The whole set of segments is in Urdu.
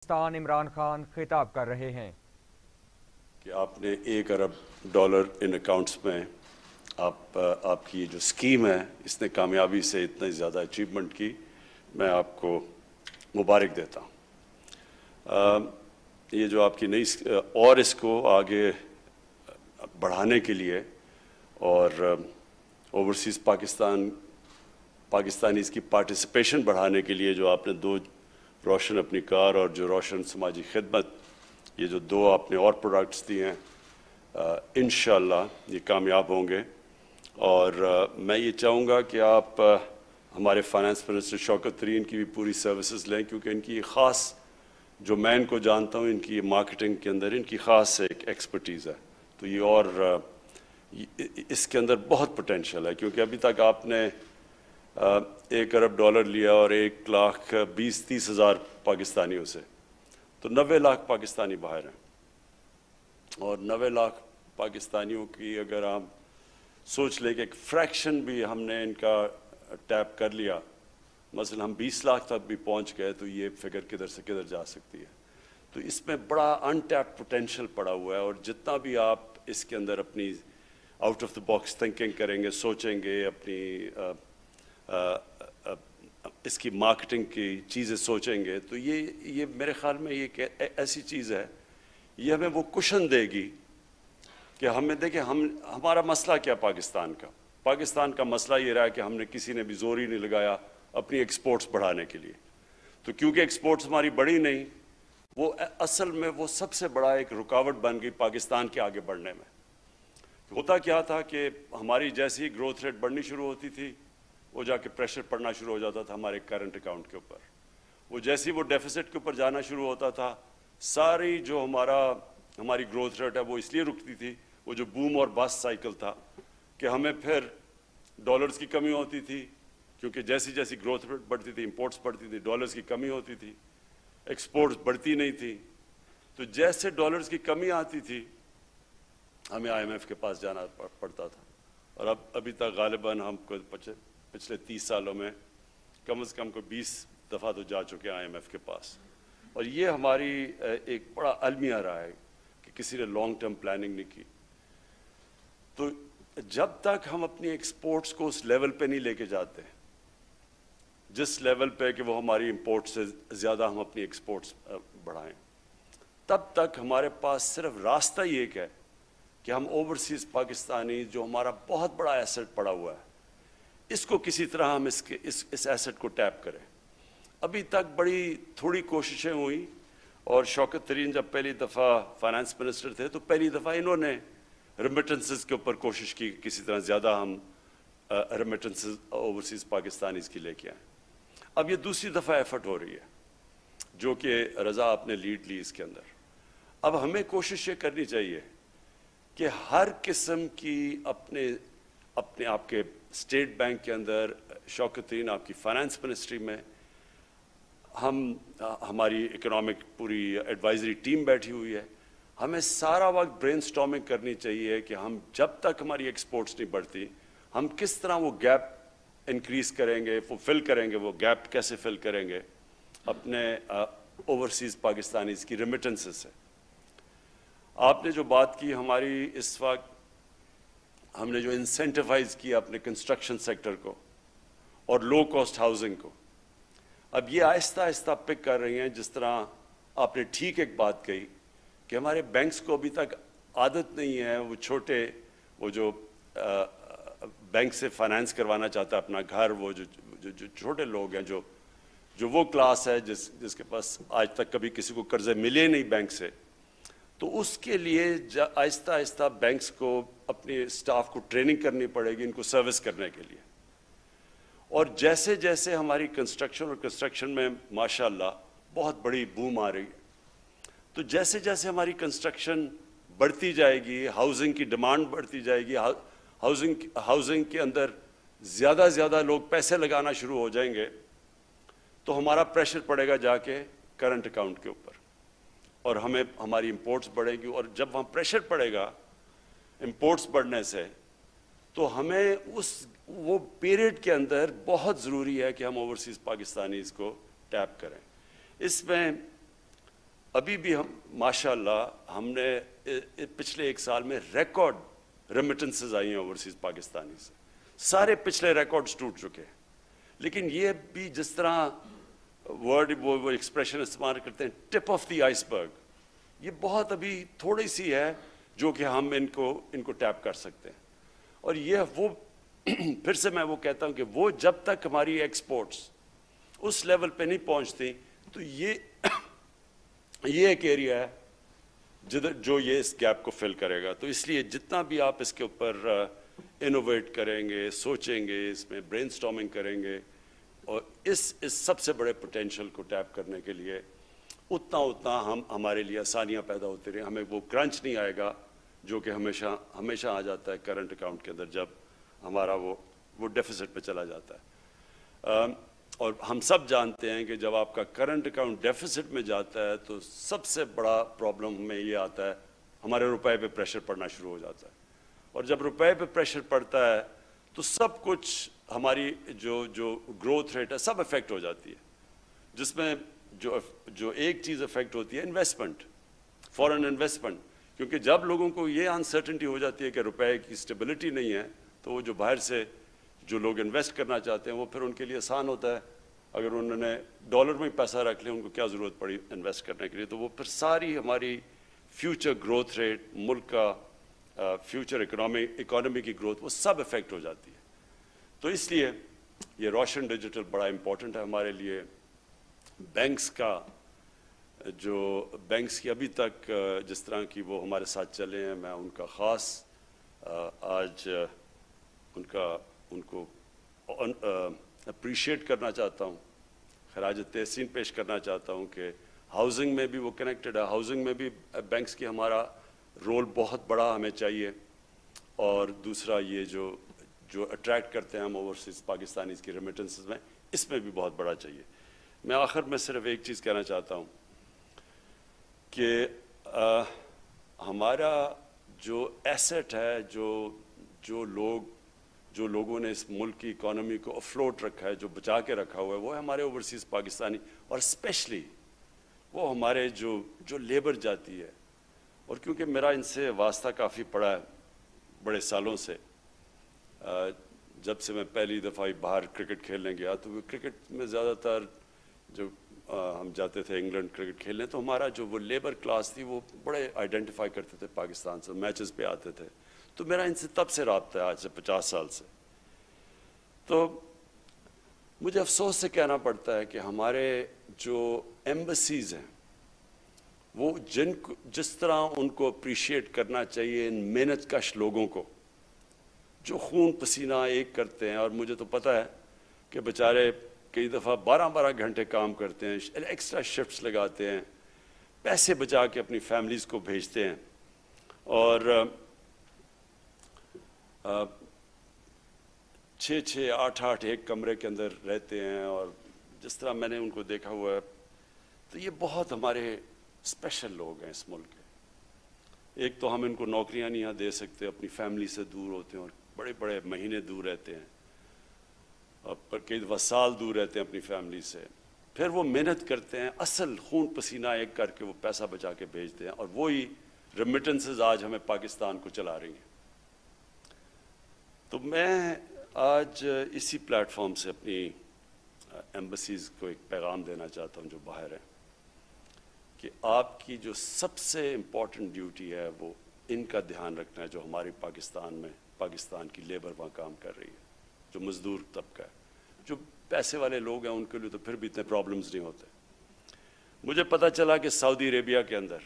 پاکستان عمران خان خطاب کر رہے ہیں کہ آپ نے $1 ارب ان اکاؤنٹس میں آپ کی جو سکیم ہے اس نے کامیابی سے اتنی زیادہ اچیومنٹ کی، میں آپ کو مبارک دیتا ہوں۔ یہ جو آپ کی نئی اور اس کو آگے بڑھانے کے لیے اور اوورسیز پاکستانیز کی پارٹیسپیشن بڑھانے کے لیے جو آپ نے دو روشن اپنی کار اور جو روشن سماجی خدمت، یہ جو دو آپ نے اور پروڈکٹس دیے ہیں، انشاءاللہ یہ کامیاب ہوں گے۔ اور میں یہ چاہوں گا کہ آپ ہمارے فائنانس منسٹر شوکت ترین کی بھی پوری سروسز لیں، کیونکہ ان کی خاص، جو میں ان کو جانتا ہوں، ان کی مارکیٹنگ کے اندر ان کی خاص ایک ایکسپرٹیز ہے، تو یہ اور اس کے اندر بہت پوٹینشیل ہے، کیونکہ ابھی تک آپ نے $1 ارب لیا اور 1,20,30,000 پاکستانیوں سے، تو 90 لاکھ پاکستانی باہر ہیں، اور 90 لاکھ پاکستانیوں کی اگر ہم سوچ لیں کہ ایک فریکشن بھی ہم نے ان کا ٹیپ کر لیا، مثلا ہم 20 لاکھ تک بھی پہنچ گئے، تو یہ فگر کدھر سے کدھر جا سکتی ہے۔ تو اس میں بڑا ان ٹیپ پوٹینشیل پڑا ہوا ہے، اور جتنا بھی آپ اس کے اندر اپنی out of the box thinking کریں گے، سوچیں گے، اپنی اس کی مارکیٹنگ کی چیزیں سوچیں گے، تو یہ میرے خیال میں یہ ایسی چیز ہے، یہ ہمیں وہ کشن دے گی کہ ہمیں دیکھیں ہمارا مسئلہ کیا پاکستان کا مسئلہ یہ رہا کہ ہم نے کسی نے بھی زور ہی نہیں لگایا اپنی ایکسپورٹس بڑھانے کے لیے، تو کیونکہ ایکسپورٹس ہماری بڑھی نہیں، وہ اصل میں وہ سب سے بڑا ایک رکاوٹ بن گئی پاکستان کے آگے بڑھنے میں۔ ہوتا کیا تھا کہ ہماری جیسی گروتھ ریٹ بڑھنی شروع ہوتی تھی، وہ جا کے پریشر پڑنا شروع ہو جاتا تھا ہمارے کرنٹ اکاؤنٹ کے اوپر، وہ جیسی وہ ڈیفیسٹ کے اوپر جانا شروع ہوتا تھا، ساری جو ہماری گروتھ ریٹ ہے وہ اس لیے رکتی تھی، وہ جو بوم اور بس سائیکل تھا، کہ ہمیں پھر ڈالرز کی کمی ہوتی تھی، کیونکہ جیسی جیسی گروتھ ریٹ بڑھتی تھی، امپورٹس بڑھتی تھی، ڈالرز کی کمی ہوتی تھی، ایکسپورٹس بڑھتی نہیں تھی، تو جیسے ڈالرز کی کمی آتی تھی ہمیں IMF کے پاس جانا پڑتا تھا، اور ابھی تک غالباً ہم کو پچھلے 30 سالوں میں کم از کم 20 دفعہ تو جا چکے ہیں IMF کے پاس، اور یہ ہماری ایک بڑا المیہ رہا ہے کہ کسی نے لانگ ٹرم پلاننگ نہیں کی۔ تو جب تک ہم اپنی ایکسپورٹس کو اس لیول پہ نہیں لے کے جاتے جس لیول پہ کہ وہ ہماری امپورٹ سے زیادہ ہم اپنی ایکسپورٹس بڑھائیں، تب تک ہمارے پاس صرف راستہ ہی ایک ہے کہ ہم اوورسیز پاکستانی جو ہمارا بہت بڑا ایسٹ پڑا ہوا ہے، اس کو کسی طرح ہم اس ایسٹ کو ٹیپ کریں۔ ابھی تک بڑی تھوڑی کوششیں ہوئیں، اور شوکت ترین جب پہلی دفعہ فائنانس منسٹر تھے تو پہلی دفعہ انہوں نے ریمیٹنسز کے اوپر کوشش کی، کسی طرح زیادہ ہم ریمیٹنسز اوورسیز پاکستانیز کی لے کے آئیں۔ اب یہ دوسری دفعہ ایفرٹ ہو رہی ہے، جو کہ رضا آپ نے لیڈ لی اس کے اندر۔ اب ہمیں کوشش یہ کرنی چاہیے کہ ہر قسم کی اپنے آپ کے اسٹیٹ بینک کے اندر، شوکت ترین آپ کی فائنانس منسٹری میں، ہماری اکنامک پوری ایڈوائزری ٹیم بیٹھی ہوئی ہے، ہمیں سارا وقت برین سٹارمنگ کرنی چاہیے کہ ہم جب تک ہماری ایکسپورٹس نہیں بڑھتی، ہم کس طرح وہ گیپ انکریز کریں گے، وہ فل کریں گے، وہ گیپ کیسے فل کریں گے اپنے اوورسیز پاکستانیز کی ریمیٹنسز سے۔ آپ نے جو بات کی، ہماری اس وقت ہم نے جو انسینٹیوائز کیا اپنے کنسٹرکشن سیکٹر کو اور لو کاسٹ ہاؤسنگ کو، اب یہ آہستہ آہستہ پک کر رہی ہیں۔ جس طرح آپ نے ٹھیک ایک بات کہی کہ ہمارے بینکس کو ابھی تک عادت نہیں ہے، وہ جو بینک سے فائنانس کروانا چاہتا ہے اپنا گھر، وہ جو چھوٹے لوگ ہیں، جو وہ کلاس ہے جس کے پاس آج تک کبھی کسی کو قرضے ملے نہیں بینک سے، تو اس کے لیے آہستہ آہستہ بینکس کو اپنے اسٹاف کو ٹریننگ کرنی پڑے گی ان کو سروس کرنے کے لیے۔ اور جیسے جیسے ہماری کنسٹرکشن میں ماشاءاللہ بہت بڑی بوم آ رہی ہے، تو جیسے جیسے ہماری کنسٹرکشن بڑھتی جائے گی، ہاؤسنگ کی ڈیمانڈ بڑھتی جائے گی، ہاؤسنگ کے اندر زیادہ لوگ پیسے لگانا شروع ہو جائیں گے، تو ہمارا پریشر پڑے گا جا کے کرنٹ اکاؤنٹ کے اوپر، اور ہماری امپورٹس بڑھیں گی، اور جب وہاں پریشر پڑے گا امپورٹس بڑھنے سے، تو ہمیں وہ پیریڈ کے اندر بہت ضروری ہے کہ ہم اوورسیز پاکستانیز کو ٹیپ کریں۔ اس میں ابھی بھی ہم ماشاءاللہ ہم نے پچھلے 1 سال میں ریکارڈ ریمیٹنسز آئی ہیں اوورسیز پاکستانی سے، سارے پچھلے ریکارڈز ٹوٹ چکے ہیں. لیکن یہ بھی جس طرح ورڈ وہ ایکسپریشن استعمال کرتے ہیں ٹپ آف دی آئس برگ، یہ بہت ابھی تھوڑی سی ہے جو کہ ہم ان کو ٹیپ کر سکتے ہیں. اور یہ وہ پھر سے میں وہ کہتا ہوں کہ وہ جب تک ہماری ایکسپورٹس اس لیول پہ نہیں پہنچتی تو یہ ایک ایریا ہے جدھر جو یہ اس گیپ کو فل کرے گا. تو اس لیے جتنا بھی آپ اس کے اوپر انوویٹ کریں گے، سوچیں گے، اس میں برین سٹارمنگ کریں گے اور اس سب سے بڑے پوٹینشیل کو ٹیپ کرنے کے لیے اتنا ہمارے لیے آسانیاں پیدا ہوتی رہیں. ہمیں وہ کرنچ نہیں آئے گا جو کہ ہمیشہ آ جاتا ہے کرنٹ اکاؤنٹ کے اندر جب ہمارا وہ ڈیفیسٹ پہ چلا جاتا ہے. اور ہم سب جانتے ہیں کہ جب آپ کا کرنٹ اکاؤنٹ ڈیفیسٹ میں جاتا ہے تو سب سے بڑا پرابلم ہمیں یہ آتا ہے، ہمارے روپے پہ پریشر پڑنا شروع ہو جاتا ہے. اور جب روپے پہ پریشر پڑتا ہے تو سب کچھ ہماری جو گروتھ ریٹ ہے سب افیکٹ ہو جاتی ہے، جس میں جو ایک چیز افیکٹ ہوتی ہے انویسٹمنٹ، فورن انویسٹمنٹ. کیونکہ جب لوگوں کو یہ انسرٹنٹی ہو جاتی ہے کہ روپے کی اسٹیبلٹی نہیں ہے تو وہ جو باہر سے جو لوگ انویسٹ کرنا چاہتے ہیں وہ پھر ان کے لیے آسان ہوتا ہے. اگر انہوں نے ڈالر میں پیسہ رکھ لیا، ان کو کیا ضرورت پڑی انویسٹ کرنے کے لیے، تو وہ پھر ساری ہماری فیوچر گروتھ ریٹ، ملک کا فیوچر اکانومی کی گروتھ، وہ سب افیکٹ ہو جاتی ہے. تو اس لیے یہ روشن ڈیجیٹل بڑا امپورٹنٹ ہے ہمارے لیے. بینکس کی ابھی تک جس طرح کی وہ ہمارے ساتھ چلے ہیں، میں ان کا خاص آج ان کو اپریشیٹ کرنا چاہتا ہوں، خراج تحسین پیش کرنا چاہتا ہوں کہ ہاؤسنگ میں بھی وہ کنیکٹڈ ہے. ہاؤسنگ میں بھی بینکس کی ہمارا رول بہت بڑا ہمیں چاہیے. اور دوسرا یہ جو اٹریکٹ کرتے ہیں ہم اوورسیز پاکستانیز کی ریمیٹنسز میں، اس میں بھی بہت بڑا چاہیے. میں آخر میں صرف ایک چیز کہنا چاہتا ہوں کہ ہمارا جو ایسٹ ہے، جو لوگوں نے اس ملک کی اکانومی کو افلوٹ رکھا ہے، جو بچا کے رکھا ہوا ہے، وہ ہے ہمارے اوورسیز پاکستانی، اور اسپیشلی وہ ہمارے جو لیبر جاتی ہے. اور کیونکہ میرا ان سے واسطہ کافی پڑا ہے بڑے سالوں سے، جب سے میں پہلی دفعہ باہر کرکٹ کھیلنے گیا تو وہ کرکٹ میں زیادہ تر جو ہم جاتے تھے انگلینڈ کرکٹ کھیلنے، تو ہمارا جو وہ لیبر کلاس تھی وہ بڑے آئیڈینٹیفائی کرتے تھے پاکستان سے، میچز پہ آتے تھے. تو میرا ان سے تب سے رابطہ ہے، آج سے 50 سال سے. تو مجھے افسوس سے کہنا پڑتا ہے کہ ہمارے جو ایمبسیز ہیں وہ جس طرح ان کو اپریشیٹ کرنا چاہیے، ان محنت کش لوگوں کو جو خون پسینہ ایک کرتے ہیں. اور مجھے تو پتہ ہے کہ بیچارے کئی دفعہ 12 گھنٹے کام کرتے ہیں، ایکسٹرا شفٹس لگاتے ہیں، پیسے بچا کے اپنی فیملیز کو بھیجتے ہیں، اور 6 8 ایک کمرے کے اندر رہتے ہیں. اور جس طرح میں نے ان کو دیکھا ہوا ہے تو یہ بہت ہمارے اسپیشل لوگ ہیں اس ملک کے. ایک تو ہم ان کو نوکریاں نہیں دے سکتے، اپنی فیملی سے دور ہوتے ہیں اور بڑے مہینے دور رہتے ہیں، اور کئی دفعہ سال دور رہتے ہیں اپنی فیملی سے. پھر وہ محنت کرتے ہیں، اصل خون پسینہ ایک کر کے وہ پیسہ بچا کے بھیجتے ہیں، اور وہی ریمیٹنسز آج ہمیں پاکستان کو چلا رہی ہیں. تو میں آج اسی پلیٹ فارم سے اپنی ایمبسیز کو ایک پیغام دینا چاہتا ہوں جو باہر ہیں، کہ آپ کی جو سب سے امپورٹنٹ ڈیوٹی ہے وہ ان کا دھیان رکھنا ہے، جو ہماری پاکستان کی لیبر وہاں کام کر رہی ہے، جو مزدور طبقہ ہے. جو پیسے والے لوگ ہیں ان کے لیے تو پھر بھی اتنے پرابلمز نہیں ہوتے. مجھے پتہ چلا کہ سعودی عربیہ کے اندر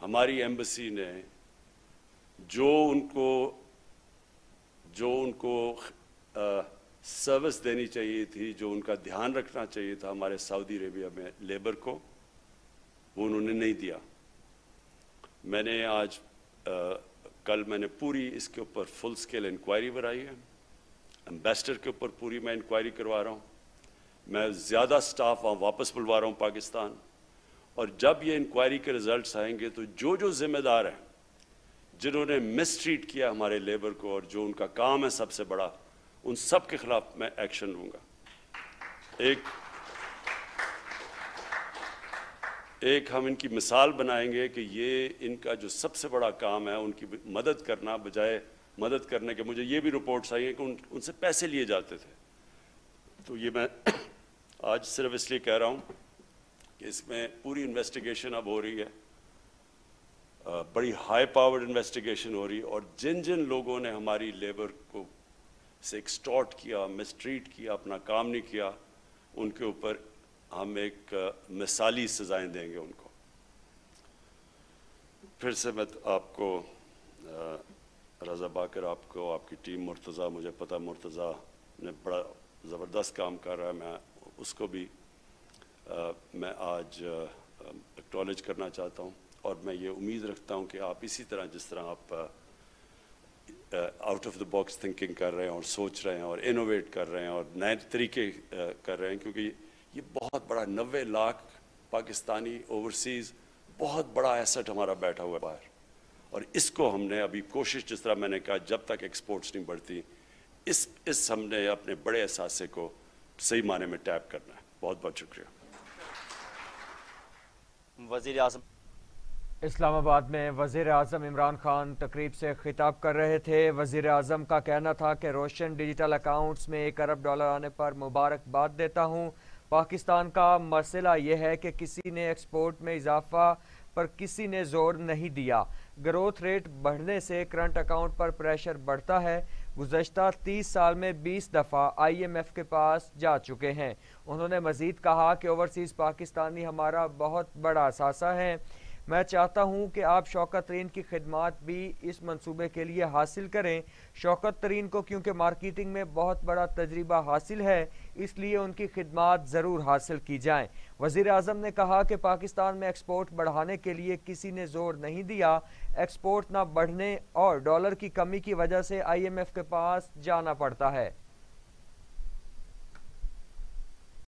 ہماری ایمبسی نے جو ان کو سروس دینی چاہیے تھی، جو ان کا دھیان رکھنا چاہیے تھا ہمارے سعودی عربیہ میں لیبر کو، وہ انہوں نے نہیں دیا. میں نے کل میں نے پوری اس کے اوپر فل سکیل انکوائری بنائی ہے. ایمبیسڈر کے اوپر پوری میں انکوائری کروا رہا ہوں. میں زیادہ سٹاف وہاں واپس بلوا رہا ہوں پاکستان. اور جب یہ انکوائری کے رزلٹس آئیں گے تو جو ذمہ دار ہیں، جنہوں نے مس ٹریٹ کیا ہمارے لیبر کو اور جو ان کا کام ہے سب سے بڑا، ان سب کے خلاف میں ایکشن لوں گا. ایک ہم ان کی مثال بنائیں گے کہ یہ ان کا جو سب سے بڑا کام ہے ان کی مدد کرنا، بجائے مدد کرنے کے مجھے یہ بھی رپورٹس آئی ہیں کہ ان سے پیسے لیے جاتے تھے. تو یہ میں آج صرف اس لیے کہہ رہا ہوں کہ اس میں پوری انویسٹیگیشن اب ہو رہی ہے، بڑی ہائی پاورڈ انویسٹیگیشن ہو رہی ہے، اور جن جن لوگوں نے ہماری لیبر کو سے ایکسٹورٹ کیا، مسٹریٹ کیا، اپنا کام نہیں کیا، ان کے اوپر ہم ایک مثالی سزائیں دیں گے ان کو. پھر سے میں آپ کو رضا باقر، آپ کو، آپ کی ٹیم، مرتضیٰ، مجھے پتہ مرتضیٰ نے بڑا زبردست کام کر رہا ہے، میں اس کو بھی میں آج ایکنالج کرنا چاہتا ہوں. اور میں یہ امید رکھتا ہوں کہ آپ اسی طرح جس طرح آپ out of the box thinking کر رہے ہیں اور سوچ رہے ہیں اور انوویٹ کر رہے ہیں اور نئے طریقے کر رہے ہیں، کیونکہ یہ بہت بڑا 90 لاکھ پاکستانی اوورسیز بہت بڑا ایسٹ ہمارا بیٹھا ہوا ہے باہر، اور اس کو ہم نے ابھی کوشش، جس طرح میں نے کہا، جب تک ایکسپورٹس نہیں بڑھتی، اس ہم نے اپنے بڑے اثاثے کو صحیح معنی میں ٹیپ کرنا ہے. بہت بہت شکریہ. وزیر اعظم اسلام آباد میں وزیر اعظم عمران خان تقریب سے خطاب کر رہے تھے. وزیر اعظم کا کہنا تھا کہ روشن ڈیجیٹل اکاؤنٹس میں $1 ارب آنے پر مبارکباد دیتا ہوں. پاکستان کا مسئلہ یہ ہے کہ کسی نے ایکسپورٹ میں اضافہ پر کسی نے زور نہیں دیا. گروتھ ریٹ بڑھنے سے کرنٹ اکاؤنٹ پر پریشر بڑھتا ہے. گزشتہ 30 سال میں 20 دفعہ IMF کے پاس جا چکے ہیں. انہوں نے مزید کہا کہ اوورسیز پاکستانی ہمارا بہت بڑا اثاثہ ہے. میں چاہتا ہوں کہ آپ شوکت ترین کی خدمات بھی اس منصوبے کے لیے حاصل کریں. شوکت ترین کو کیونکہ مارکیٹنگ میں بہت بڑا تجربہ حاصل ہے، اس لیے ان کی خدمات ضرور حاصل کی جائیں. وزیر اعظم نے کہا کہ پاکستان میں ایکسپورٹ بڑھانے کے لیے کسی نے زور نہیں دیا. ایکسپورٹ نہ بڑھنے اور ڈالر کی کمی کی وجہ سے IMF کے پاس جانا پڑتا ہے.